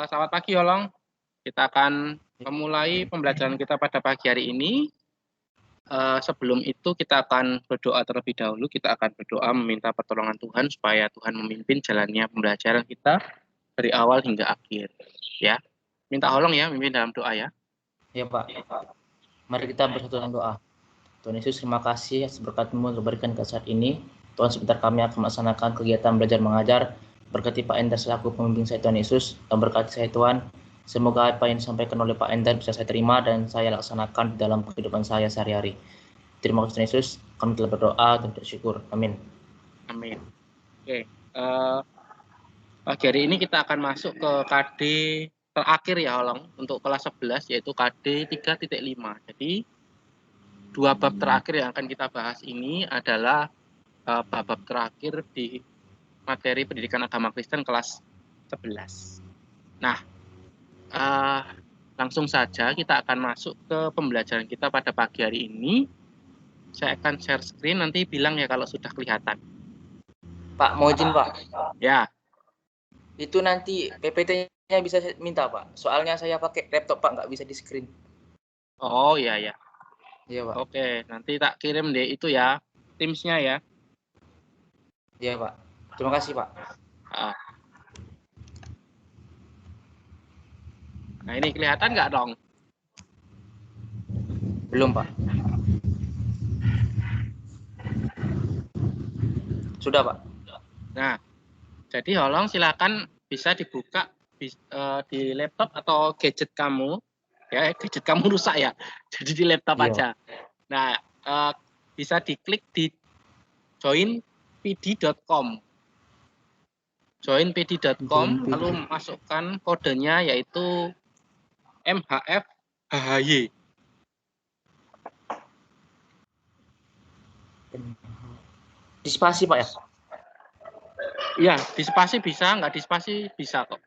Selamat pagi, Holong. Kita akan memulai pembelajaran kita pada pagi hari ini. Sebelum itu kita akan berdoa terlebih dahulu. Kita akan berdoa meminta pertolongan Tuhan supaya Tuhan memimpin jalannya pembelajaran kita dari awal hingga akhir. Ya, minta Holong ya, memimpin dalam doa ya. Ya Pak. Mari kita bersatu dalam doa. Tuhan Yesus, terima kasih atas berkat-Mu yang diberikan ke saat ini. Tuhan, sebentar kami akan melaksanakan kegiatan belajar mengajar. Berkati Pak Endar selaku pembimbing saya, Tuhan Yesus, dan berkati saya Tuhan. Semoga apa yang disampaikan oleh Pak Endar bisa saya terima dan saya laksanakan dalam kehidupan saya sehari-hari. Terima kasih Tuhan Yesus, kami telah berdoa dan bersyukur. Amin. Amin. Oke, pagi hari ini kita akan masuk ke KD terakhir ya, Holong, untuk kelas 11, yaitu KD 3.5. Jadi, 2 bab terakhir yang akan kita bahas ini adalah bab terakhir di materi pendidikan agama Kristen kelas 11. Nah, langsung saja kita akan masuk ke pembelajaran kita pada pagi hari ini. Saya akan share screen, nanti bilang ya kalau sudah kelihatan. Pak, mau izin Pak? Ya. Itu nanti PPT-nya bisa saya minta Pak. Soalnya saya pakai laptop Pak, nggak bisa di screen. Oh iya ya. Iya Pak. Oke, nanti tak kirim deh itu ya, Teams-nya ya. Iya Pak. Terima kasih Pak. Nah ini kelihatan nggak dong? Belum Pak. Sudah Pak. Nah, jadi Holong silakan bisa dibuka di laptop atau gadget kamu. Ya, gadget kamu rusak ya, jadi di laptop aja. Nah, bisa diklik di joinpd.com. Joinpd.com, lalu masukkan kodenya yaitu MHF-HHY. Di spasi Pak ya? Iya, di spasi bisa, nggak di spasi bisa kok.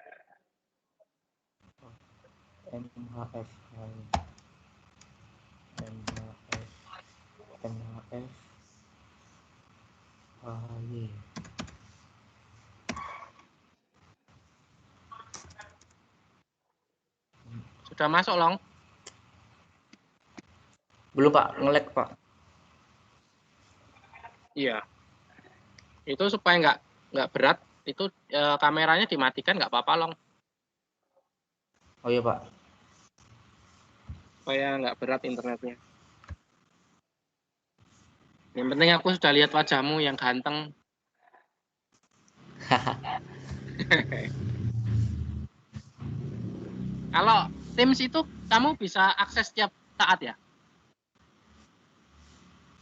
MHF Sudah masuk, Long? Belum Pak, nge-lag Pak. Iya. Itu supaya nggak berat, itu kameranya dimatikan nggak apa-apa, Long. Oh iya Pak. Supaya nggak berat internetnya. Yang penting aku sudah lihat wajahmu yang ganteng. Kalau Teams itu kamu bisa akses setiap saat ya?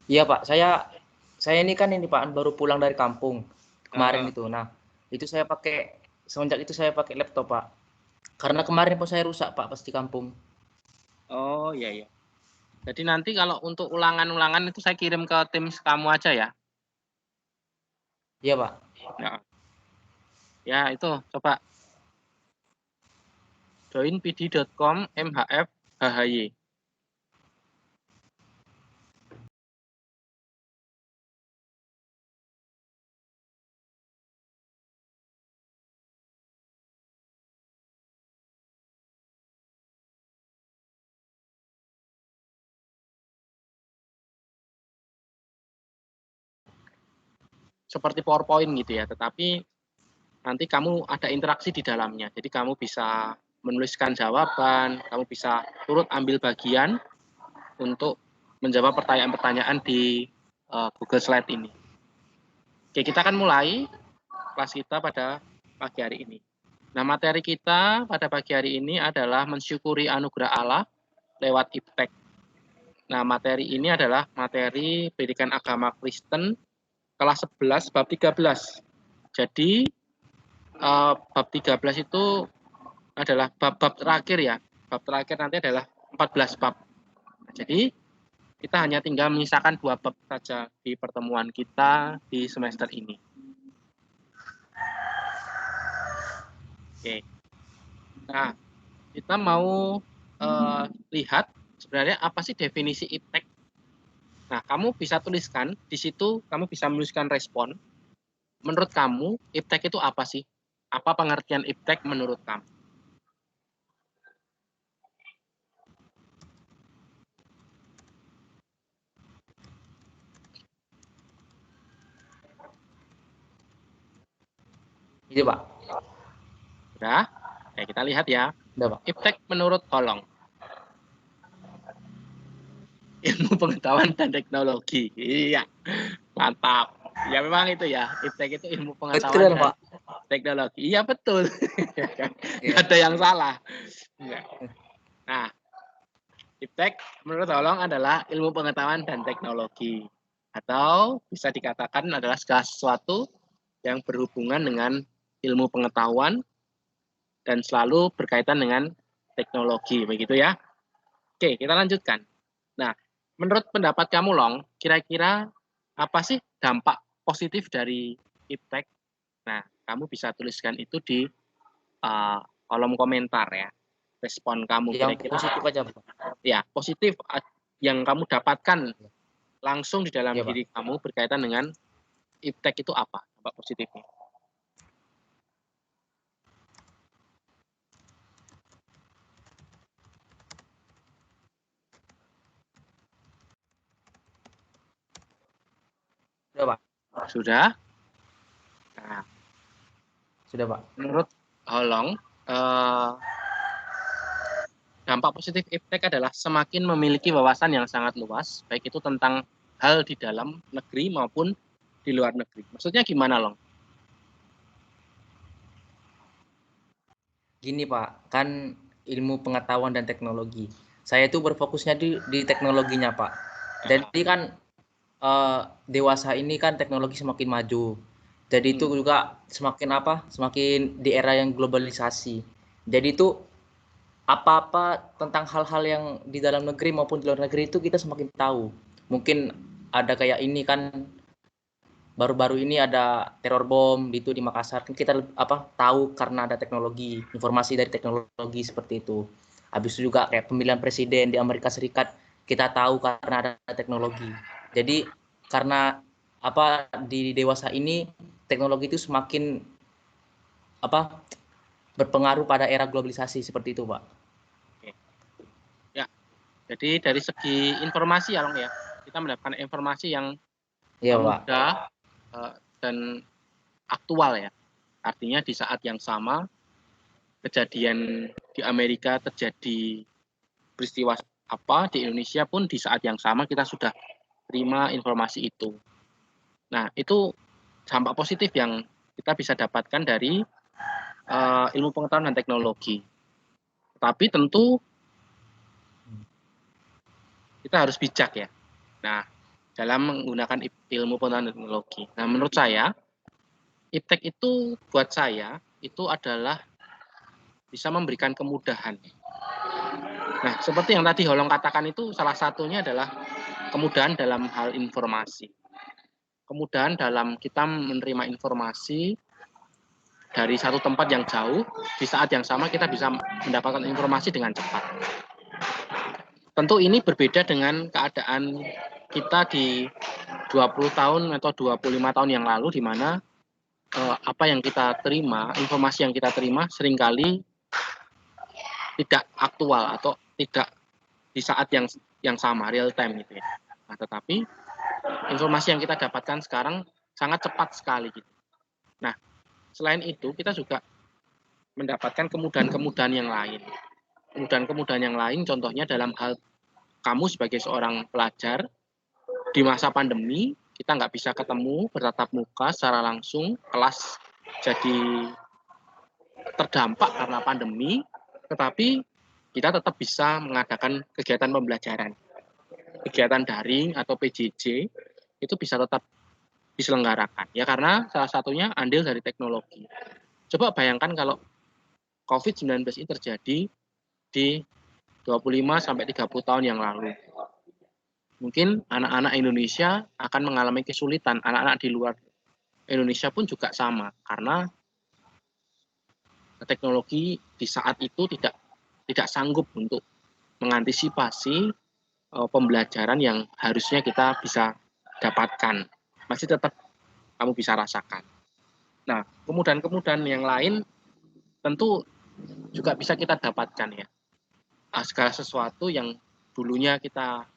Iya Pak, saya ini kan Pak baru pulang dari kampung kemarin itu. Nah, itu semenjak itu saya pakai laptop Pak. Karena kemarin pun saya rusak Pak pas di kampung. Oh iya iya. Jadi nanti kalau untuk ulangan-ulangan itu saya kirim ke Teams kamu aja ya? Iya Pak. Ya itu coba joinpd.com MHF-HHY. Seperti PowerPoint gitu ya, tetapi nanti kamu ada interaksi di dalamnya. Jadi kamu bisa menuliskan jawaban, kamu bisa turut ambil bagian untuk menjawab pertanyaan-pertanyaan di Google Slide ini. Oke, kita akan mulai kelas kita pada pagi hari ini. Nah, materi kita pada pagi hari ini adalah mensyukuri anugerah Allah lewat iptek. Nah, materi ini adalah materi pendidikan agama Kristen kelas 11 bab 13. Jadi bab 13 itu adalah bab-bab terakhir ya. Bab terakhir nanti adalah 14 bab. Jadi kita hanya tinggal menyisakan 2 bab saja di pertemuan kita di semester ini. Oke. Nah, kita mau lihat sebenarnya apa sih definisi iptek. Nah, kamu bisa tuliskan di situ, kamu bisa menuliskan respon. Menurut kamu, iptek itu apa sih? Apa pengertian iptek menurut kamu? Iya, Pak. Sudah? Oke, kita lihat ya. Udah, Pak. Iptek menurut Holong. Ilmu pengetahuan dan teknologi. Iya, mantap. Ya memang itu ya. Iptek itu ilmu pengetahuan Betul, dan Pak. teknologi. Iya betul. Nggak Iya. ada yang salah. Nah, Iptek menurut Holong adalah ilmu pengetahuan dan teknologi. Atau bisa dikatakan adalah segala sesuatu yang berhubungan dengan ilmu pengetahuan dan selalu berkaitan dengan teknologi. Begitu ya. Oke, kita lanjutkan. Nah, menurut pendapat kamu, Long, kira-kira apa sih dampak positif dari Iptek? Nah, kamu bisa tuliskan itu di kolom komentar ya. Respon kamu Yang kira-kira positif aja, Pak. ya positif yang kamu dapatkan langsung di dalam Iya, Pak. diri kamu berkaitan dengan Iptek itu apa? Dampak positifnya. Sudah, Pak. Sudah? Nah, Sudah, Pak. menurut Holong, dampak positif Iptek adalah semakin memiliki wawasan yang sangat luas, baik itu tentang hal di dalam negeri maupun di luar negeri. Maksudnya gimana, Long? Gini, Pak, kan ilmu pengetahuan dan teknologi. Saya itu berfokusnya di teknologinya, Pak. Jadi kan dewasa ini kan teknologi semakin maju. Jadi itu juga semakin apa? Semakin di era yang globalisasi. Jadi itu apa-apa tentang hal-hal yang di dalam negeri maupun di luar negeri itu kita semakin tahu. Mungkin ada kayak ini kan baru-baru ini ada teror bom itu di Makassar, kan kita apa tahu karena ada teknologi, informasi dari teknologi seperti itu. Habis itu juga kayak pemilihan presiden di Amerika Serikat kita tahu karena ada teknologi. Jadi karena apa di dewasa ini teknologi itu semakin apa berpengaruh pada era globalisasi seperti itu, Pak. Oke. Ya, jadi dari segi informasi ya, Long ya, kita mendapatkan informasi yang Iya, Pak. mudah dan aktual ya. Artinya di saat yang sama kejadian di Amerika terjadi peristiwa apa di Indonesia pun di saat yang sama kita sudah terima informasi itu. Nah, itu dampak positif yang kita bisa dapatkan dari ilmu pengetahuan dan teknologi. Tapi tentu kita harus bijak ya. Nah, dalam menggunakan ilmu pengetahuan dan teknologi. Nah, menurut saya, Iptek itu buat saya itu adalah bisa memberikan kemudahan. Nah, seperti yang tadi Holong katakan itu salah satunya adalah kemudahan dalam hal informasi. Kemudahan dalam kita menerima informasi dari satu tempat yang jauh, di saat yang sama kita bisa mendapatkan informasi dengan cepat. Tentu ini berbeda dengan keadaan kita di 20 tahun atau 25 tahun yang lalu, di mana apa yang kita terima, informasi yang kita terima seringkali tidak aktual atau tidak di saat yang sama, real time gitu ya. Nah, tetapi informasi yang kita dapatkan sekarang sangat cepat sekali gitu. Nah, selain itu kita juga mendapatkan kemudahan-kemudahan yang lain. Kemudahan-kemudahan yang lain contohnya dalam hal kamu sebagai seorang pelajar di masa pandemi kita nggak bisa ketemu bertatap muka secara langsung, kelas jadi terdampak karena pandemi, tetapi kita tetap bisa mengadakan kegiatan pembelajaran. Kegiatan daring atau PJJ itu bisa tetap diselenggarakan. Ya karena salah satunya andil dari teknologi. Coba bayangkan kalau COVID-19 ini terjadi di 25 sampai 30 tahun yang lalu. Mungkin anak-anak Indonesia akan mengalami kesulitan, anak-anak di luar Indonesia pun juga sama karena teknologi di saat itu tidak sanggup untuk mengantisipasi pembelajaran yang harusnya kita bisa dapatkan. Masih tetap kamu bisa rasakan. Nah, kemudahan-kemudahan yang lain tentu juga bisa kita dapatkan ya. Segala sesuatu yang dulunya kita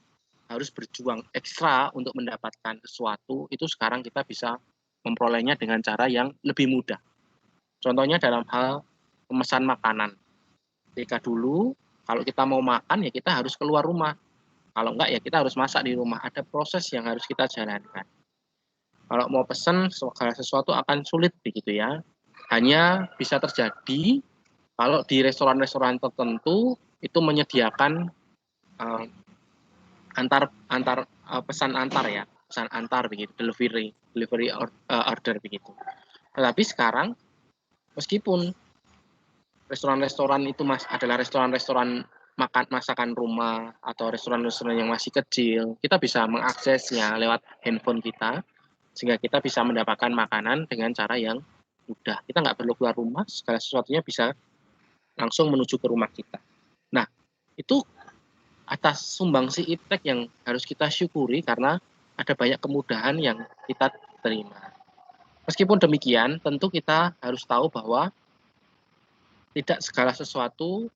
harus berjuang ekstra untuk mendapatkan sesuatu, itu sekarang kita bisa memperolehnya dengan cara yang lebih mudah. Contohnya dalam hal pemesan makanan. Ketika dulu, kalau kita mau makan ya kita harus keluar rumah. Kalau enggak ya kita harus masak di rumah. Ada proses yang harus kita jalankan. Kalau mau pesan segala sesuatu akan sulit begitu ya. Hanya bisa terjadi kalau di restoran-restoran tertentu itu menyediakan uh, pesan antar ya, pesan antar begitu, delivery order begitu. Tetapi sekarang meskipun restoran-restoran itu adalah restoran-restoran masakan rumah atau restoran-restoran yang masih kecil, kita bisa mengaksesnya lewat handphone kita, sehingga kita bisa mendapatkan makanan dengan cara yang mudah. Kita nggak perlu keluar rumah, segala sesuatunya bisa langsung menuju ke rumah kita. Nah, itu atas sumbangsi Iptek yang harus kita syukuri karena ada banyak kemudahan yang kita terima. Meskipun demikian, tentu kita harus tahu bahwa tidak segala sesuatu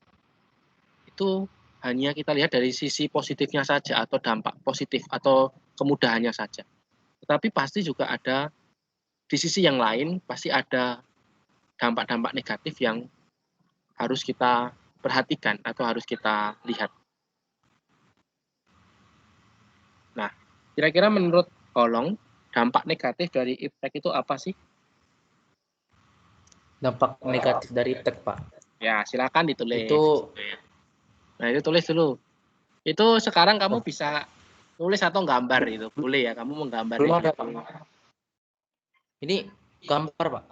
itu hanya kita lihat dari sisi positifnya saja atau dampak positif atau kemudahannya saja. Tetapi pasti juga ada di sisi yang lain pasti ada dampak-dampak negatif yang harus kita perhatikan atau harus kita lihat. Nah, kira-kira menurut Holong, dampak negatif dari Iptek itu apa sih? Dampak negatif dari Iptek, Pak. Ya, silakan ditulis. Itu Nah, itu tulis dulu. Itu sekarang kamu bisa tulis atau gambar itu. Boleh ya, kamu menggambar belum di ada, situ. Pak. Ini gambar, Pak.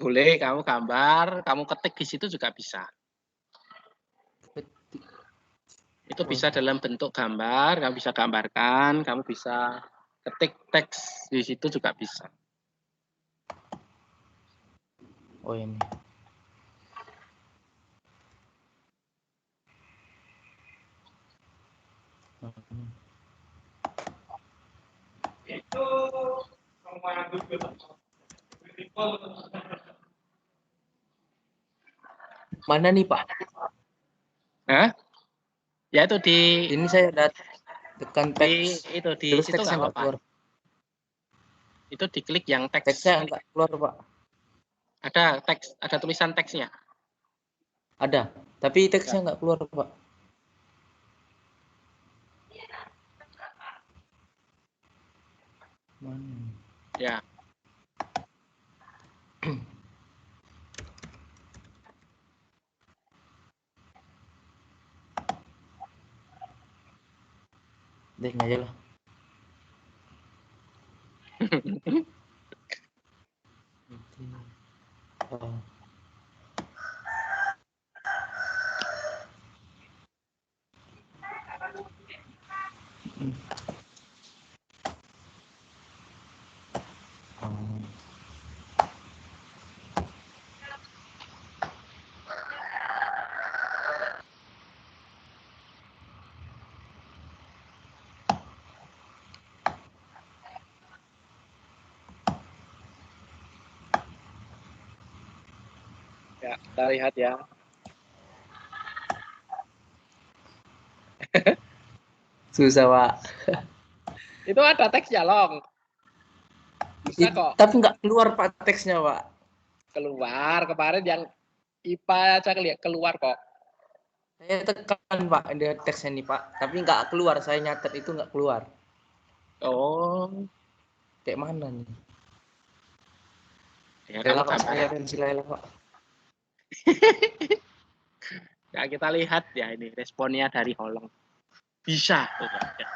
Boleh, kamu gambar, kamu ketik di situ juga bisa. Itu bisa dalam bentuk gambar, kamu bisa gambarkan, kamu bisa ketik teks di situ juga bisa. Oh, ini. Itu mana nih, Pak? Hah? Ya itu di Ini saya udah tekan teks. itu di Terus situ teksnya nggak nggak apa-apa. keluar. Itu diklik yang teks. Teksnya nggak keluar, Pak. Ada teks, ada tulisan teksnya. Ada, tapi teksnya nggak keluar, Pak. Mana? Ya. Deh, aja lah. Oh. Ya, kita lihat ya. Susah, Pak. Itu ada teksnya, Long. Bisa kok. Tapi nggak keluar, Pak, teksnya, Pak. Keluar kemarin yang IPA aja keluar kok. Saya tekan, Pak, di teksnya nih, Pak. Tapi nggak keluar. Saya nyatet itu nggak keluar. Oh. Kayak mana nih? Ya, Rela, kamu Pak, gambar. saya pensil rela, Pak. Ya, kita lihat ya ini responnya dari Holong. Bisa. Ya.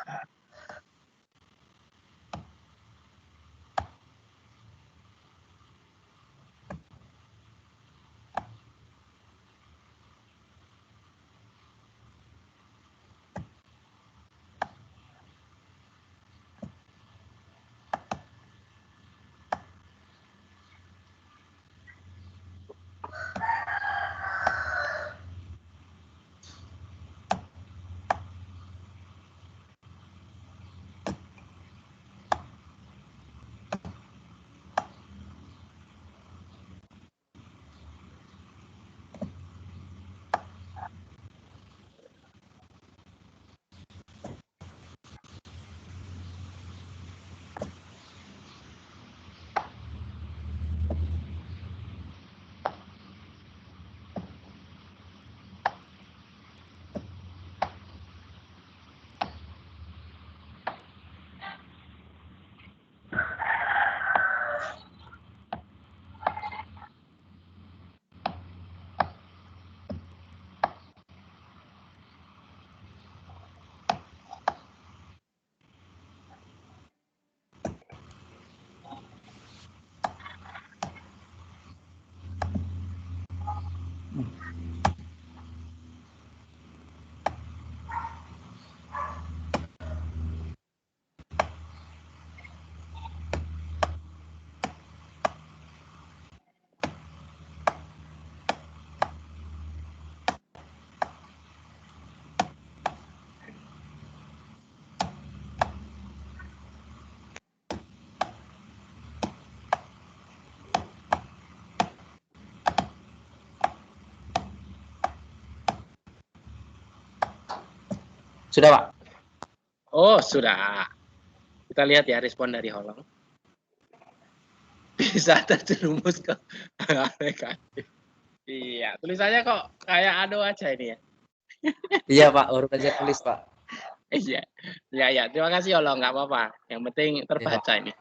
Sudah, Pak? Oh, sudah. Kita lihat ya respon dari Holong. Bisa terjerumus ke hal negatif. Iya, tulisannya kok kayak anu aja ini ya. Iya, Pak. Baru belajar tulis, Pak. Iya, ya. Terima kasih Holong, nggak apa-apa. Yang penting Iya, terbaca Pak. ini.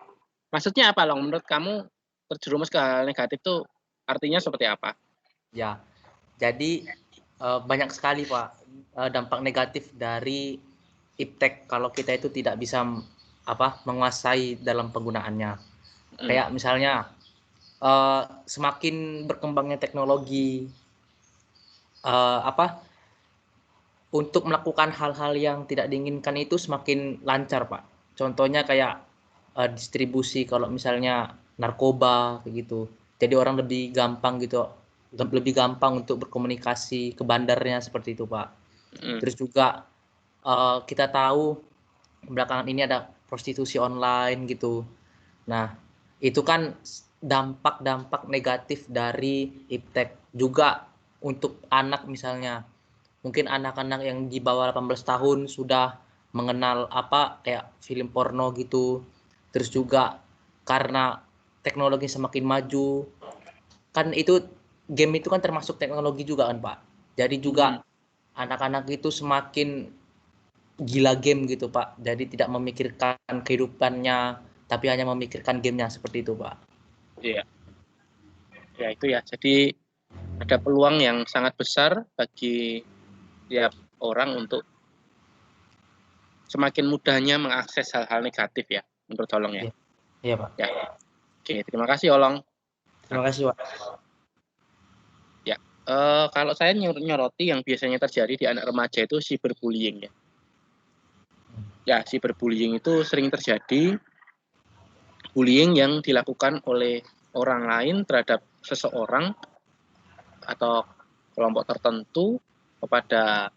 Maksudnya apa, Long? Menurut kamu terjerumus ke hal negatif itu artinya seperti apa? Ya, jadi banyak sekali, Pak, dampak negatif dari iptek kalau kita itu tidak bisa menguasai dalam penggunaannya. Kayak misalnya semakin berkembangnya teknologi, untuk melakukan hal-hal yang tidak diinginkan itu semakin lancar, Pak. Contohnya kayak distribusi kalau misalnya narkoba kayak gitu. Jadi orang lebih gampang gitu, lebih gampang untuk berkomunikasi ke bandarnya seperti itu, Pak. Terus juga kita tahu belakangan ini ada prostitusi online gitu. Nah, itu kan dampak-dampak negatif dari iptek juga untuk anak misalnya. Mungkin anak-anak yang di bawah 18 tahun sudah mengenal kayak film porno gitu. Terus juga karena teknologi semakin maju, kan itu game itu kan termasuk teknologi juga kan, Pak. Jadi juga anak-anak itu semakin gila game gitu, Pak. Jadi tidak memikirkan kehidupannya, tapi hanya memikirkan gamenya seperti itu, Pak. Iya. Ya itu ya. Jadi ada peluang yang sangat besar bagi tiap orang untuk semakin mudahnya mengakses hal-hal negatif ya, menurut Holong ya. Iya, iya, Pak. Ya. Oke, terima kasih Holong. Terima kasih, Pak. Ya, kalau saya nyoroti yang biasanya terjadi di anak remaja itu cyberbullying ya. Ya, cyberbullying itu sering terjadi, bullying yang dilakukan oleh orang lain terhadap seseorang atau kelompok tertentu kepada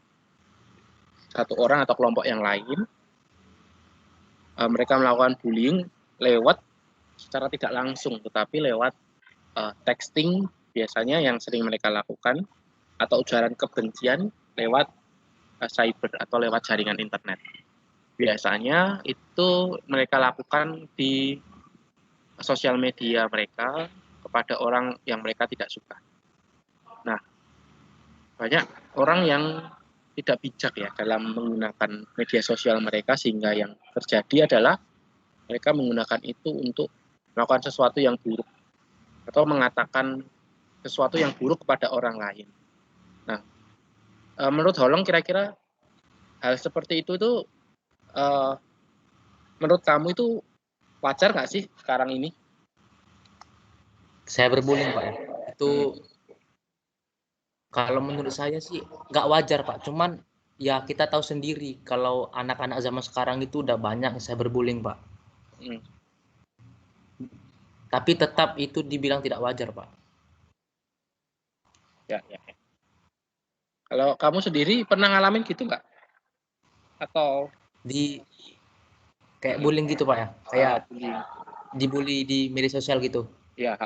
satu orang atau kelompok yang lain. Mereka melakukan bullying lewat secara tidak langsung, tetapi lewat texting biasanya yang sering mereka lakukan, atau ujaran kebencian lewat cyber atau lewat jaringan internet. Biasanya itu mereka lakukan di sosial media mereka kepada orang yang mereka tidak suka. Nah, banyak orang yang tidak bijak ya dalam menggunakan media sosial mereka, sehingga yang terjadi adalah mereka menggunakan itu untuk melakukan sesuatu yang buruk atau mengatakan sesuatu yang buruk kepada orang lain. Nah, menurut Holong kira-kira hal seperti itu tuh menurut kamu itu wajar nggak sih sekarang ini? Saya berbullying, Pak, ya. Itu kalau menurut saya sih nggak wajar, Pak. Cuman ya kita tahu sendiri kalau anak-anak zaman sekarang itu udah banyak yang cyberbullying, Pak. Tapi tetap itu dibilang tidak wajar, Pak. Ya. Kalau kamu sendiri pernah ngalamin gitu nggak? Atau kayak bullying gitu, Pak, ya? Kayak bullying? dibully di media sosial gitu? Ya,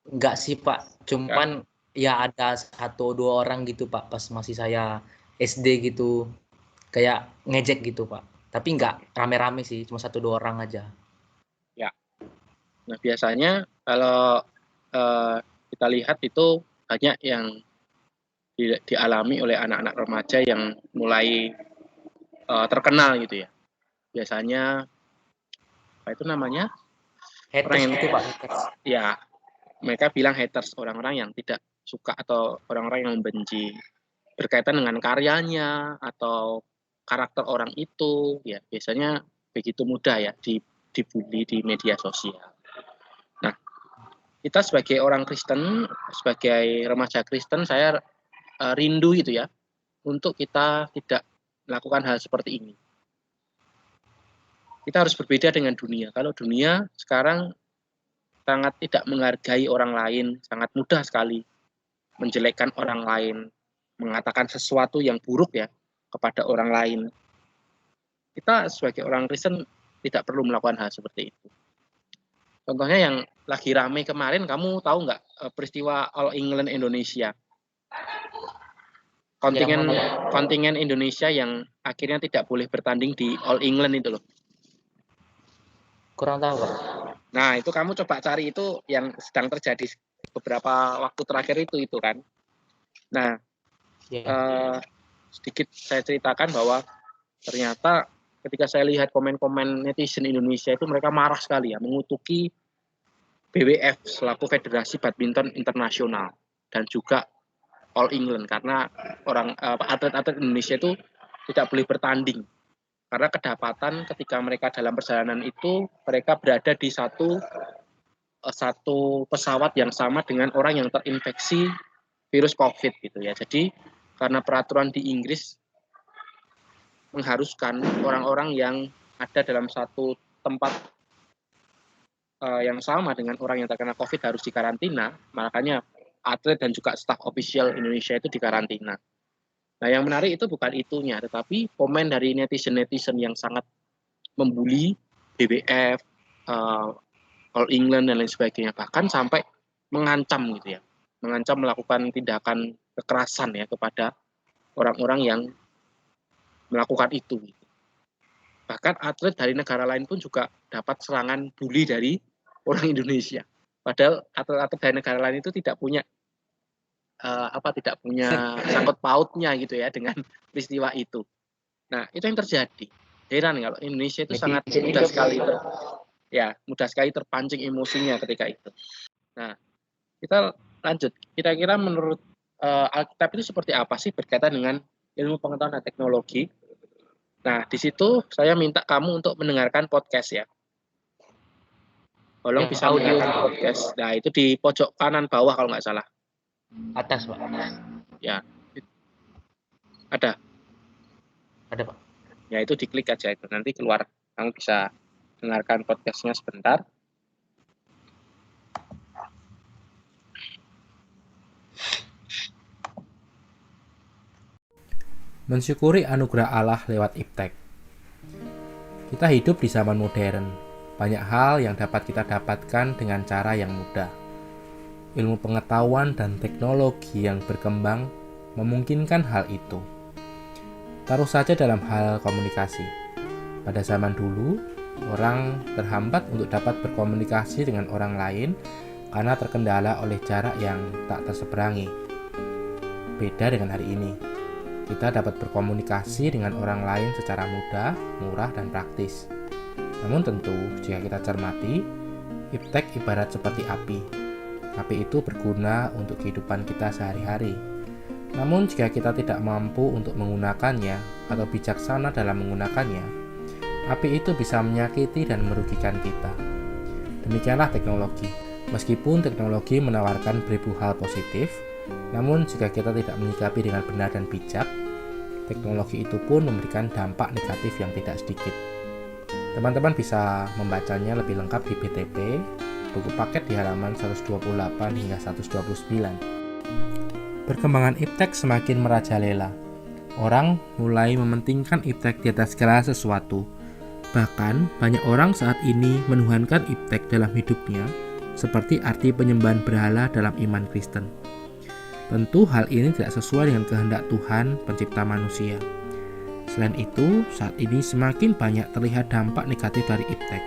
Enggak sih, Pak. Cuman ya ada 1-2 orang gitu, Pak, pas masih saya SD gitu. Kayak ngejek gitu, Pak. Tapi nggak rame-rame sih, cuma 1-2 orang aja. Ya. Nah, biasanya kalau kita lihat itu banyak yang dialami oleh anak-anak remaja yang mulai terkenal gitu ya. Biasanya apa itu namanya? Haters gitu, Pak. Haters. Ya, mereka bilang haters, orang-orang yang tidak suka atau orang-orang yang membenci berkaitan dengan karyanya atau karakter orang itu, ya biasanya begitu mudah ya dibully di media sosial. Nah, kita sebagai orang Kristen, sebagai remaja Kristen, saya rindu itu ya untuk kita tidak melakukan hal seperti ini. Kita harus berbeda dengan dunia. Kalau dunia sekarang sangat tidak menghargai orang lain, sangat mudah sekali menjelekkan orang lain, mengatakan sesuatu yang buruk ya kepada orang lain. Kita sebagai orang Kristen tidak perlu melakukan hal seperti itu. Contohnya yang lagi ramai kemarin, kamu tahu nggak peristiwa All England Indonesia? kontingen Indonesia yang akhirnya tidak boleh bertanding di All England itu loh. Kurang tahu, Pak. Nah, itu kamu coba cari, itu yang sedang terjadi beberapa waktu terakhir itu kan. Nah, sedikit saya ceritakan bahwa ternyata ketika saya lihat komen-komen netizen Indonesia itu, mereka marah sekali ya, mengutuki BWF selaku Federasi Badminton Internasional dan juga All England, karena atlet-atlet Indonesia itu tidak boleh bertanding karena kedapatan ketika mereka dalam perjalanan itu mereka berada di satu pesawat yang sama dengan orang yang terinfeksi virus COVID gitu ya. Jadi karena peraturan di Inggris mengharuskan orang-orang yang ada dalam satu tempat yang sama dengan orang yang terkena COVID harus dikarantina, makanya atlet dan juga staf official Indonesia itu dikarantina. Nah, yang menarik itu bukan itunya, tetapi komen dari netizen-netizen yang sangat membuli BWF, All England dan lain sebagainya, bahkan sampai mengancam gitu ya, mengancam melakukan tindakan kekerasan ya kepada orang-orang yang melakukan itu. Bahkan atlet dari negara lain pun juga dapat serangan bully dari orang Indonesia. Padahal atlet-atlet dari negara lain itu tidak punya sangkut pautnya gitu ya dengan peristiwa itu. Nah, itu yang terjadi. Heran kalau Indonesia itu sangat mudah sekali terpancing emosinya ketika itu. Nah, kita lanjut. Kira-kira menurut Alkitab itu seperti apa sih berkaitan dengan ilmu pengetahuan dan teknologi? Nah, di situ saya minta kamu untuk mendengarkan podcast ya. Tolong bisa mendengarkan podcast. Nah, itu di pojok kanan bawah kalau nggak salah. Atas, Pak. Ya. Ada, Pak. Ya, itu diklik aja itu. Nanti keluar. Kamu bisa dengarkan podcastnya sebentar. Mensyukuri anugerah Allah lewat iptek. Kita hidup di zaman modern. Banyak hal yang dapat kita dapatkan dengan cara yang mudah. Ilmu pengetahuan dan teknologi yang berkembang memungkinkan hal itu. Taruh saja dalam hal komunikasi. Pada zaman dulu, orang terhambat untuk dapat berkomunikasi dengan orang lain karena terkendala oleh jarak yang tak terseberangi. Beda dengan hari ini. Kita dapat berkomunikasi dengan orang lain secara mudah, murah, dan praktis. Namun tentu, jika kita cermati, iptek ibarat seperti api. Api itu berguna untuk kehidupan kita sehari-hari. Namun jika kita tidak mampu untuk menggunakannya atau bijaksana dalam menggunakannya, api itu bisa menyakiti dan merugikan kita. Demikianlah teknologi. Meskipun teknologi menawarkan beribu hal positif, namun jika kita tidak menyikapi dengan benar dan bijak, teknologi itu pun memberikan dampak negatif yang tidak sedikit. Teman-teman bisa membacanya lebih lengkap di BTP, buku paket di halaman 128 hingga 129. Perkembangan iptek semakin merajalela. Orang mulai mementingkan iptek di atas segala sesuatu. Bahkan banyak orang saat ini menuhankan iptek dalam hidupnya, seperti arti penyembahan berhala dalam iman Kristen. Tentu hal ini tidak sesuai dengan kehendak Tuhan pencipta manusia. Selain itu, saat ini semakin banyak terlihat dampak negatif dari iptek.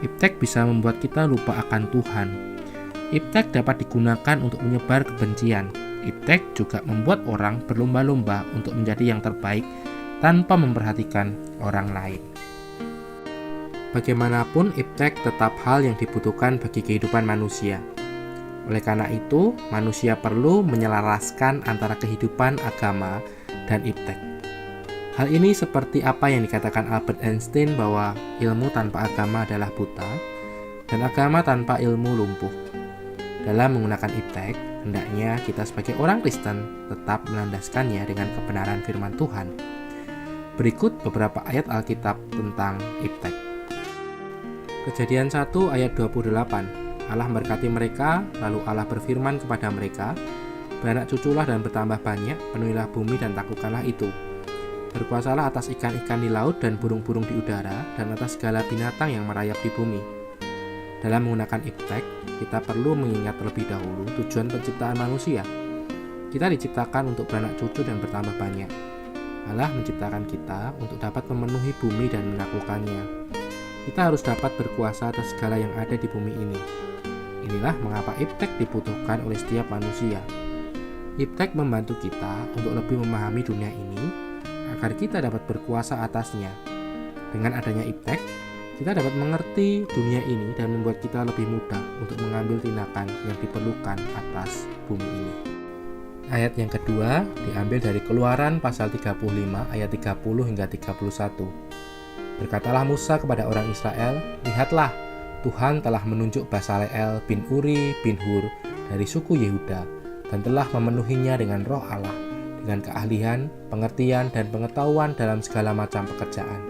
Iptek bisa membuat kita lupa akan Tuhan. Iptek dapat digunakan untuk menyebar kebencian. Iptek juga membuat orang berlomba-lomba untuk menjadi yang terbaik tanpa memperhatikan orang lain. Bagaimanapun, iptek tetap hal yang dibutuhkan bagi kehidupan manusia. Oleh karena itu, manusia perlu menyelaraskan antara kehidupan agama dan iptek. Hal ini seperti apa yang dikatakan Albert Einstein bahwa ilmu tanpa agama adalah buta, dan agama tanpa ilmu lumpuh. Dalam menggunakan iptek, hendaknya kita sebagai orang Kristen tetap melandaskannya dengan kebenaran firman Tuhan. Berikut beberapa ayat Alkitab tentang iptek. Kejadian 1 ayat 28. Allah memberkati mereka, lalu Allah berfirman kepada mereka, beranak cuculah dan bertambah banyak, penuhilah bumi dan taklukkanlah itu. Berkuasalah atas ikan-ikan di laut dan burung-burung di udara, dan atas segala binatang yang merayap di bumi. Dalam menggunakan iptek, kita perlu mengingat terlebih dahulu tujuan penciptaan manusia. Kita diciptakan untuk beranak cucu dan bertambah banyak. Allah menciptakan kita untuk dapat memenuhi bumi dan menaklukkannya. Kita harus dapat berkuasa atas segala yang ada di bumi ini. Inilah mengapa iptek dibutuhkan oleh setiap manusia. Iptek membantu kita untuk lebih memahami dunia ini agar kita dapat berkuasa atasnya. Dengan adanya iptek, kita dapat mengerti dunia ini dan membuat kita lebih mudah untuk mengambil tindakan yang diperlukan atas bumi ini. Ayat yang kedua diambil dari Keluaran pasal 35 ayat 30 hingga 31. Berkatalah Musa kepada orang Israel, "Lihatlah, Tuhan telah menunjuk Basaleel bin Uri bin Hur dari suku Yehuda dan telah memenuhinya dengan roh Allah, dengan keahlian, pengertian, dan pengetahuan dalam segala macam pekerjaan."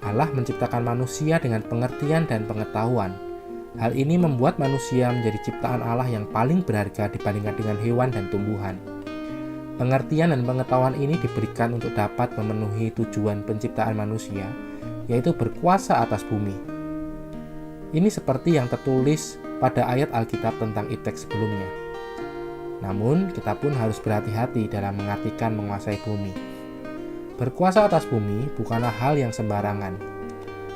Allah menciptakan manusia dengan pengertian dan pengetahuan. Hal ini membuat manusia menjadi ciptaan Allah yang paling berharga dibandingkan dengan hewan dan tumbuhan. Pengertian dan pengetahuan ini diberikan untuk dapat memenuhi tujuan penciptaan manusia, yaitu berkuasa atas bumi. Ini seperti yang tertulis pada ayat Alkitab tentang iptek sebelumnya. Namun, kita pun harus berhati-hati dalam mengartikan menguasai bumi. Berkuasa atas bumi bukanlah hal yang sembarangan,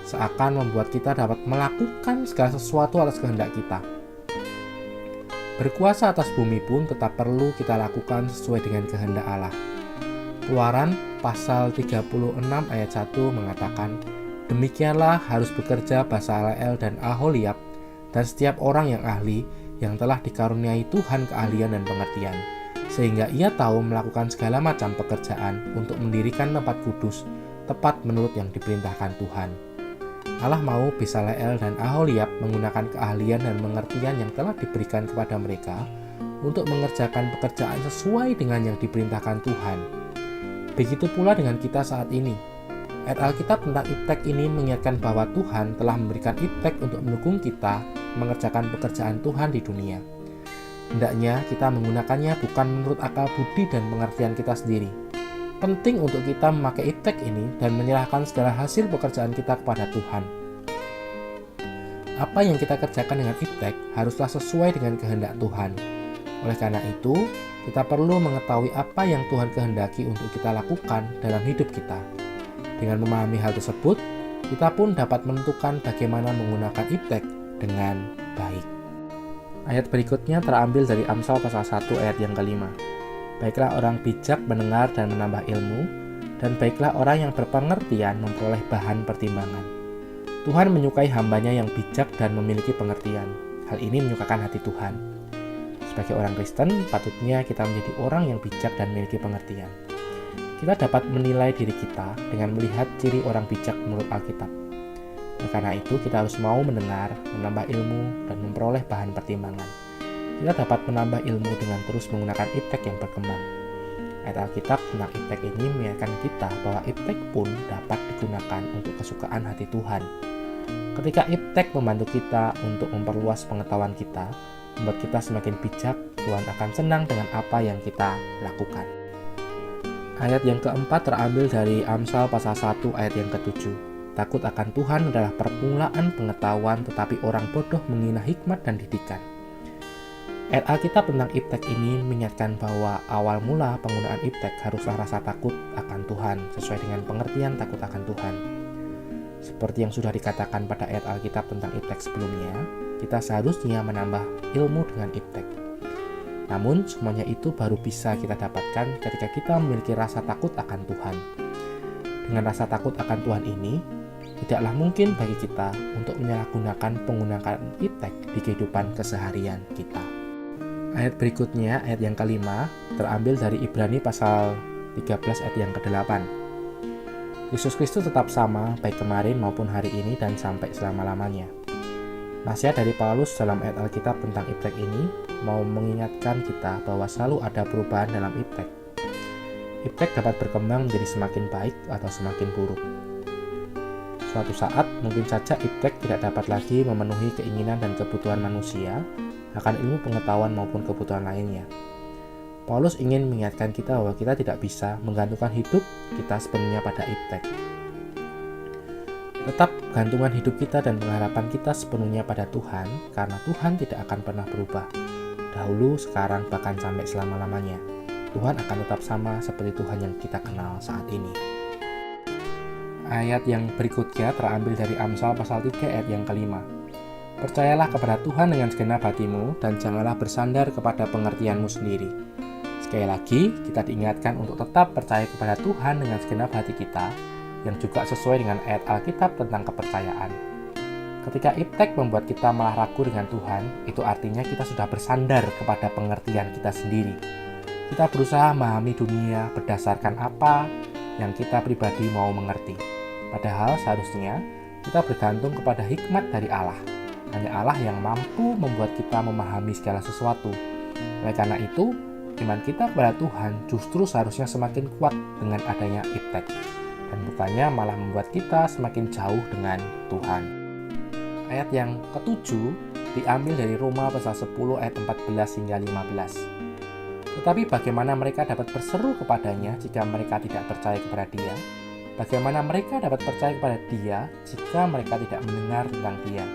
seakan membuat kita dapat melakukan segala sesuatu atas kehendak kita. Berkuasa atas bumi pun tetap perlu kita lakukan sesuai dengan kehendak Allah. Keluaran pasal 36 ayat 1 mengatakan, "Demikianlah harus bekerja Basaleel dan Aholiab dan setiap orang yang ahli yang telah dikaruniai Tuhan keahlian dan pengertian, sehingga ia tahu melakukan segala macam pekerjaan untuk mendirikan tempat kudus tepat menurut yang diperintahkan Tuhan." Allah mau Basaleel dan Aholiab menggunakan keahlian dan pengertian yang telah diberikan kepada mereka untuk mengerjakan pekerjaan sesuai dengan yang diperintahkan Tuhan. Begitu pula dengan kita saat ini. Ayat Alkitab tentang iptek ini mengingatkan bahwa Tuhan telah memberikan iptek untuk mendukung kita mengerjakan pekerjaan Tuhan di dunia. Hendaknya kita menggunakannya bukan menurut akal budi dan pengertian kita sendiri. Penting untuk kita memakai iptek ini dan menyerahkan segala hasil pekerjaan kita kepada Tuhan. Apa yang kita kerjakan dengan iptek haruslah sesuai dengan kehendak Tuhan. Oleh karena itu, kita perlu mengetahui apa yang Tuhan kehendaki untuk kita lakukan dalam hidup kita. Dengan memahami hal tersebut, kita pun dapat menentukan bagaimana menggunakan iptek dengan baik. Ayat berikutnya terambil dari Amsal pasal 1 ayat yang kelima. Baiklah orang bijak mendengar dan menambah ilmu, dan baiklah orang yang berpengertian memperoleh bahan pertimbangan. Tuhan menyukai hambanya yang bijak dan memiliki pengertian. Hal ini menyukakan hati Tuhan. Sebagai orang Kristen, patutnya kita menjadi orang yang bijak dan memiliki pengertian. Kita dapat menilai diri kita dengan melihat ciri orang bijak menurut Alkitab. Karena itu, kita harus mau mendengar, menambah ilmu, dan memperoleh bahan pertimbangan. Kita dapat menambah ilmu dengan terus menggunakan iptek yang berkembang. Ayat Alkitab tentang iptek ini mengingatkan kita bahwa iptek pun dapat digunakan untuk kesukaan hati Tuhan. Ketika iptek membantu kita untuk memperluas pengetahuan kita, membuat kita semakin bijak, Tuhan akan senang dengan apa yang kita lakukan. Ayat yang keempat terambil dari Amsal pasal 1 ayat yang ke-7. Takut akan Tuhan adalah permulaan pengetahuan, tetapi orang bodoh menghina hikmat dan didikan. Ayat Alkitab tentang iptek ini mengingatkan bahwa awal mula penggunaan iptek haruslah rasa takut akan Tuhan sesuai dengan pengertian takut akan Tuhan. Seperti yang sudah dikatakan pada ayat Alkitab tentang iptek sebelumnya, kita seharusnya menambah ilmu dengan iptek. Namun semuanya itu baru bisa kita dapatkan ketika kita memiliki rasa takut akan Tuhan. Dengan rasa takut akan Tuhan ini, tidaklah mungkin bagi kita untuk menyalahgunakan penggunaan iptek di kehidupan keseharian kita. Ayat berikutnya, ayat yang kelima, terambil dari Ibrani pasal 13 ayat yang ke-8. Yesus Kristus tetap sama, baik kemarin maupun hari ini dan sampai selama-lamanya. Nasihat dari Paulus dalam ayat Alkitab tentang iptek ini mau mengingatkan kita bahwa selalu ada perubahan dalam iptek. Iptek dapat berkembang menjadi semakin baik atau semakin buruk. Suatu saat, mungkin saja iptek tidak dapat lagi memenuhi keinginan dan kebutuhan manusia akan ilmu pengetahuan maupun kebutuhan lainnya. Paulus ingin mengingatkan kita bahwa kita tidak bisa menggantungkan hidup kita sepenuhnya pada iptek. Tetap gantungan hidup kita dan pengharapan kita sepenuhnya pada Tuhan, karena Tuhan tidak akan pernah berubah. dahulu, sekarang, bahkan sampai selama-lamanya. Tuhan akan tetap sama seperti Tuhan yang kita kenal saat ini. Ayat yang berikutnya terambil dari Amsal pasal 3 ayat yang kelima. Percayalah kepada Tuhan dengan segenap hatimu dan janganlah bersandar kepada pengertianmu sendiri. Sekali lagi, kita diingatkan untuk tetap percaya kepada Tuhan dengan segenap hati kita, yang juga sesuai dengan ayat Alkitab tentang kepercayaan. Ketika iptek membuat kita malah ragu dengan Tuhan, itu artinya kita sudah bersandar kepada pengertian kita sendiri. Kita berusaha memahami dunia berdasarkan apa yang kita pribadi mau mengerti. Padahal seharusnya kita bergantung kepada hikmat dari Allah. Hanya Allah yang mampu membuat kita memahami segala sesuatu. Oleh karena itu, iman kita kepada Tuhan justru seharusnya semakin kuat dengan adanya iptek, dan bukannya malah membuat kita semakin jauh dengan Tuhan. Ayat yang ketujuh diambil dari Roma pasal 10 ayat 14 hingga 15. Tetapi bagaimana mereka dapat berseru kepadanya jika mereka tidak percaya kepada Dia? Bagaimana mereka dapat percaya kepada Dia jika mereka tidak mendengar tentang Dia?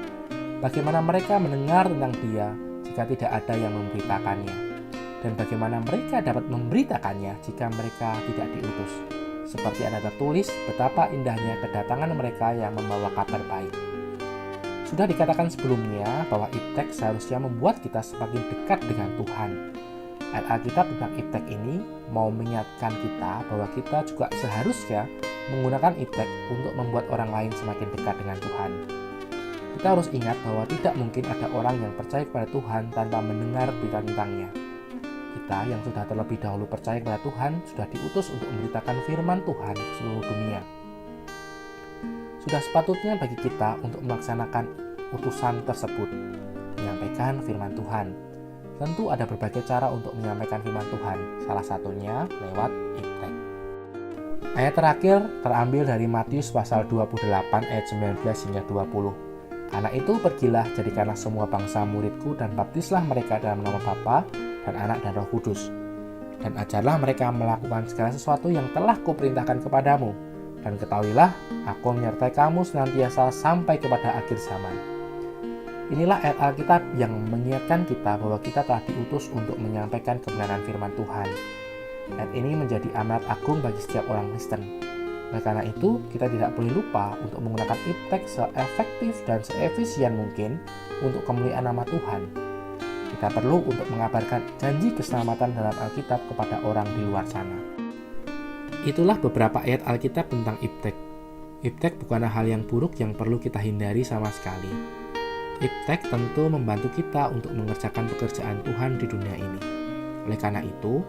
Bagaimana mereka mendengar tentang Dia jika tidak ada yang memberitakannya? Dan bagaimana mereka dapat memberitakannya jika mereka tidak diutus? Seperti ada tertulis betapa indahnya kedatangan mereka yang membawa kabar baik. Sudah dikatakan sebelumnya bahwa iptek seharusnya membuat kita semakin dekat dengan Tuhan. Ayat Alkitab tentang iptek ini mau mengingatkan kita bahwa kita juga seharusnya menggunakan iptek untuk membuat orang lain semakin dekat dengan Tuhan. Kita harus ingat bahwa tidak mungkin ada orang yang percaya kepada Tuhan tanpa mendengar berita tentangnya. Kita yang sudah terlebih dahulu percaya kepada Tuhan sudah diutus untuk memberitakan firman Tuhan ke seluruh dunia. Sudah sepatutnya bagi kita untuk melaksanakan utusan tersebut, menyampaikan firman Tuhan. Tentu ada berbagai cara untuk menyampaikan firman Tuhan, salah satunya lewat iptek. Ayat terakhir terambil dari Matius pasal 28 ayat 19 hingga 20. Karena itu pergilah, jadikanlah semua bangsa muridku dan baptislah mereka dalam nama Bapa dan Anak dan Roh Kudus. Dan ajarlah mereka melakukan segala sesuatu yang telah kuperintahkan kepadamu. Dan ketahuilah, aku menyertai kamu senantiasa sampai kepada akhir zaman. Inilah ayat Alkitab yang mengingatkan kita bahwa kita telah diutus untuk menyampaikan kebenaran firman Tuhan. Ayat ini menjadi amanat agung bagi setiap orang Kristen. Oleh karena itu, kita tidak boleh lupa untuk menggunakan iptek seefektif dan seefisien mungkin untuk kemuliaan nama Tuhan. Kita perlu untuk mengabarkan janji keselamatan dalam Alkitab kepada orang di luar sana. Itulah beberapa ayat Alkitab tentang iptek. Iptek bukanlah hal yang buruk yang perlu kita hindari sama sekali. Iptek tentu membantu kita untuk mengerjakan pekerjaan Tuhan di dunia ini. Oleh karena itu,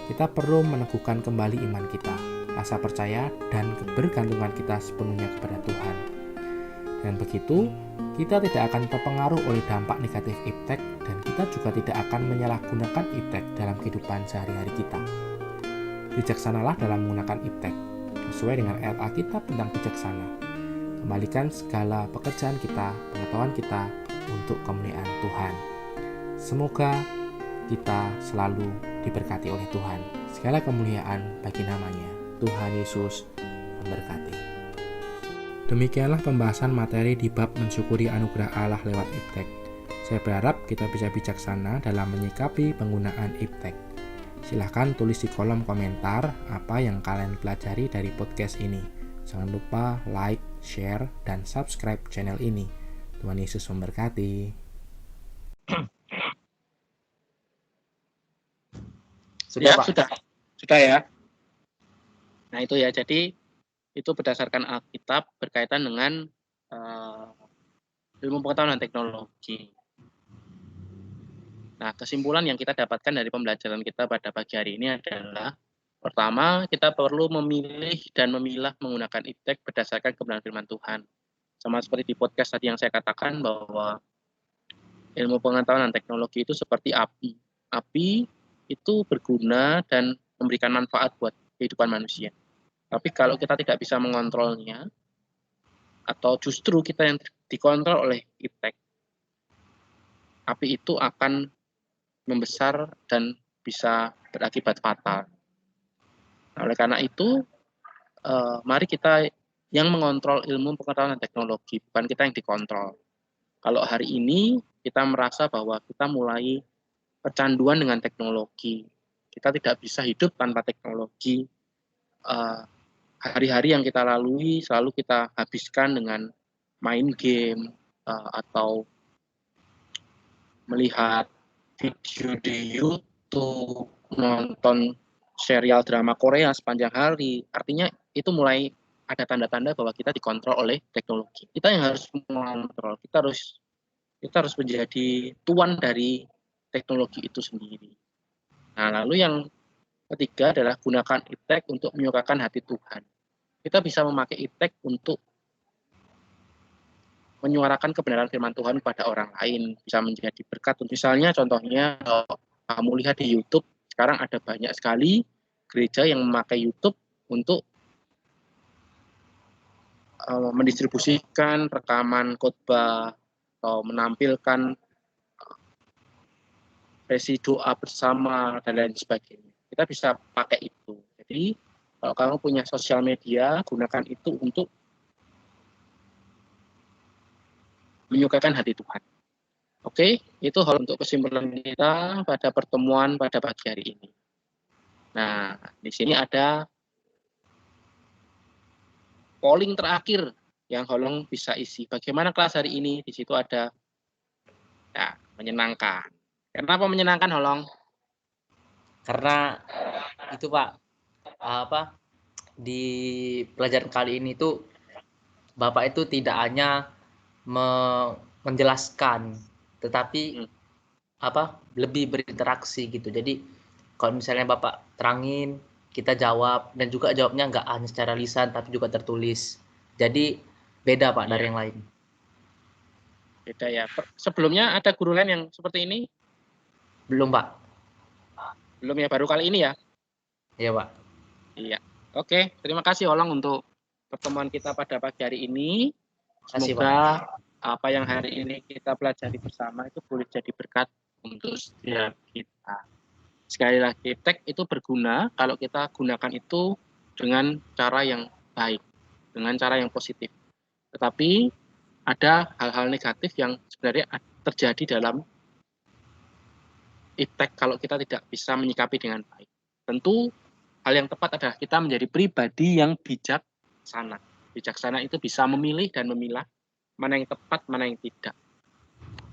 kita perlu meneguhkan kembali iman kita, rasa percaya, dan kebergantungan kita sepenuhnya kepada Tuhan. Dan begitu, kita tidak akan terpengaruh oleh dampak negatif iptek, dan kita juga tidak akan menyalahgunakan iptek dalam kehidupan sehari-hari kita. Bijaksanalah dalam menggunakan iptek, sesuai dengan ayat Alkitab tentang bijaksana. Kembalikan segala pekerjaan kita, pengetahuan kita untuk kemuliaan Tuhan. Semoga kita selalu diberkati oleh Tuhan. Segala kemuliaan bagi namanya. Tuhan Yesus memberkati. Demikianlah pembahasan materi di bab mensyukuri anugerah Allah lewat iptek. Saya berharap kita bisa bijaksana dalam menyikapi penggunaan iptek. Silahkan tulis di kolom komentar apa yang kalian pelajari dari podcast ini. Jangan lupa like, share, dan subscribe channel ini. Tuhan Yesus memberkati. Sudah, Pak. Sudah ya. Nah itu ya, jadi itu berdasarkan Alkitab berkaitan dengan ilmu pengetahuan dan teknologi. Nah, kesimpulan yang kita dapatkan dari pembelajaran kita pada pagi hari ini adalah pertama, kita perlu memilih dan memilah menggunakan iptek berdasarkan kebenaran firman Tuhan. Sama seperti di podcast tadi yang saya katakan bahwa ilmu pengetahuan dan teknologi itu seperti api. Api itu berguna dan memberikan manfaat buat kehidupan manusia. Tapi kalau kita tidak bisa mengontrolnya, atau justru kita yang dikontrol oleh iptek, api itu akan membesar dan bisa berakibat fatal. Nah, oleh karena itu, mari kita yang mengontrol ilmu pengetahuan dan teknologi, bukan kita yang dikontrol. Kalau hari ini kita merasa bahwa kita mulai kecanduan dengan teknologi. Kita tidak bisa hidup tanpa teknologi. Hari-hari yang kita lalui selalu kita habiskan dengan main game atau melihat video di YouTube, nonton serial drama Korea sepanjang hari. Artinya itu mulai ada tanda-tanda bahwa kita dikontrol oleh teknologi. Kita yang harus mengontrol. Kita harus menjadi tuan dari teknologi itu sendiri. Nah, lalu yang ketiga adalah gunakan iptek untuk menyukakan hati Tuhan. Kita bisa memakai iptek untuk menyuarakan kebenaran firman Tuhan kepada orang lain, bisa menjadi berkat. Misalnya contohnya kalau kamu lihat di YouTube, sekarang ada banyak sekali gereja yang memakai YouTube untuk mendistribusikan rekaman khotbah atau menampilkan sesi doa bersama dan lain sebagainya. Kita bisa pakai itu. Jadi kalau kamu punya sosial media, gunakan itu untuk menyukakan hati Tuhan. Oke, itu hal untuk kesimpulan kita pada pertemuan pada pagi hari ini. Nah, di sini ada polling terakhir yang Holong bisa isi. Bagaimana kelas hari ini? Di situ ada ya, menyenangkan. Kenapa menyenangkan, Holong? Karena itu Pak, di pelajaran kali ini tuh Bapak itu tidak hanya menjelaskan, tetapi lebih berinteraksi gitu. Jadi kalau misalnya Bapak terangin, kita jawab, dan juga jawabnya nggak hanya secara lisan tapi juga tertulis. Jadi beda Pak dari yang lain. Beda ya. Sebelumnya ada guru lain yang seperti ini? Belum Pak. Belum ya, baru kali ini ya? Iya Pak. Iya. Oke, terima kasih Holong untuk pertemuan kita pada pagi hari ini. Semoga apa yang hari ini kita pelajari bersama itu boleh jadi berkat untuk setiap kita. Sekali lagi, iptek itu berguna kalau kita gunakan itu dengan cara yang baik, dengan cara yang positif. Tetapi ada hal-hal negatif yang sebenarnya terjadi dalam iptek kalau kita tidak bisa menyikapi dengan baik. Tentu hal yang tepat adalah kita menjadi pribadi yang bijaksana. Bijaksana itu bisa memilih dan memilah mana yang tepat, mana yang tidak.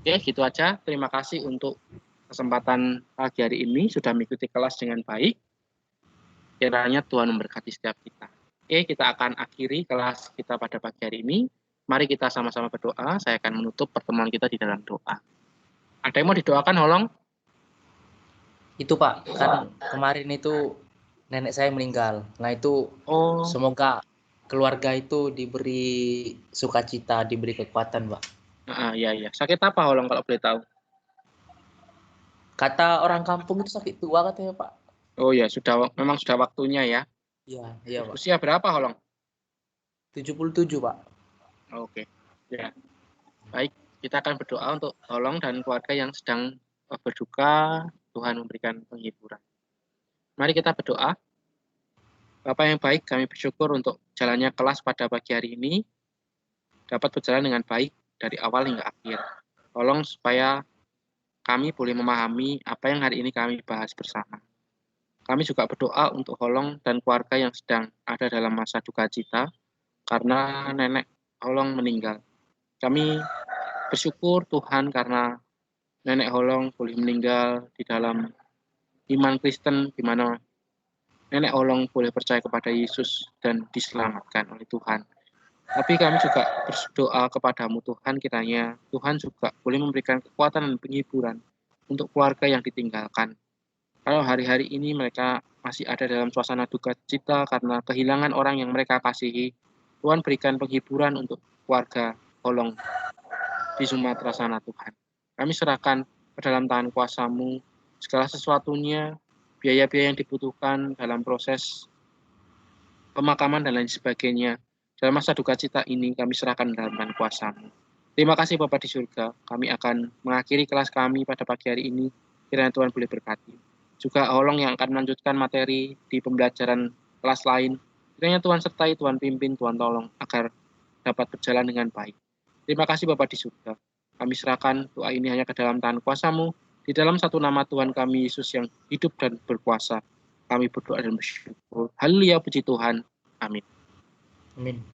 Oke, gitu aja. Terima kasih untuk kesempatan pagi hari ini sudah mengikuti kelas dengan baik. Kiranya Tuhan memberkati setiap kita. Oke, kita akan akhiri kelas kita pada pagi hari ini. Mari kita sama-sama berdoa. Saya akan menutup pertemuan kita di dalam doa. Ada yang mau didoakan, Holong? Itu Pak, kan kemarin itu nenek saya meninggal. Nah itu semoga keluarga itu diberi sukacita, diberi kekuatan, Pak. Iya. Sakit apa, Holong, kalau boleh tahu? Kata orang kampung itu sakit tua katanya, Pak. Oh ya, memang sudah waktunya ya. Iya, Pak. Usia berapa, Holong? 77, Pak. Oke. Ya. Baik, kita akan berdoa untuk Holong dan keluarga yang sedang berduka. Tuhan memberikan penghiburan. Mari kita berdoa. Bapa yang baik, kami bersyukur untuk jalannya kelas pada pagi hari ini dapat berjalan dengan baik dari awal hingga akhir. Tolong supaya kami boleh memahami apa yang hari ini kami bahas bersama. Kami juga berdoa untuk Holong dan keluarga yang sedang ada dalam masa duka cita karena nenek Holong meninggal. Kami bersyukur Tuhan karena nenek Holong boleh meninggal di dalam iman Kristen, di mana nenek Holong boleh percaya kepada Yesus dan diselamatkan oleh Tuhan. Tapi kami juga berdoa kepadamu Tuhan, kiranya Tuhan juga boleh memberikan kekuatan dan penghiburan untuk keluarga yang ditinggalkan. Kalau hari-hari ini mereka masih ada dalam suasana duka cita karena kehilangan orang yang mereka kasihi, Tuhan berikan penghiburan untuk keluarga Holong di Sumatera sana Tuhan. Kami serahkan ke dalam tangan kuasa-Mu segala sesuatunya, biaya-biaya yang dibutuhkan dalam proses pemakaman dan lain sebagainya. Dalam masa duka cita ini kami serahkan dalam tangan kuasa-Mu. Terima kasih Bapa di surga. Kami akan mengakhiri kelas kami pada pagi hari ini. Kiranya Tuhan boleh berkati. Juga Holong yang akan melanjutkan materi di pembelajaran kelas lain. Kiranya Tuhan sertai, Tuhan pimpin, Tuhan tolong agar dapat berjalan dengan baik. Terima kasih Bapa di surga. Kami serahkan doa ini hanya ke dalam tangan kuasa-Mu. Di dalam satu nama Tuhan kami Yesus yang hidup dan berkuasa, kami berdoa dan bersyukur. Haleluya, puji Tuhan. Amin. Amin.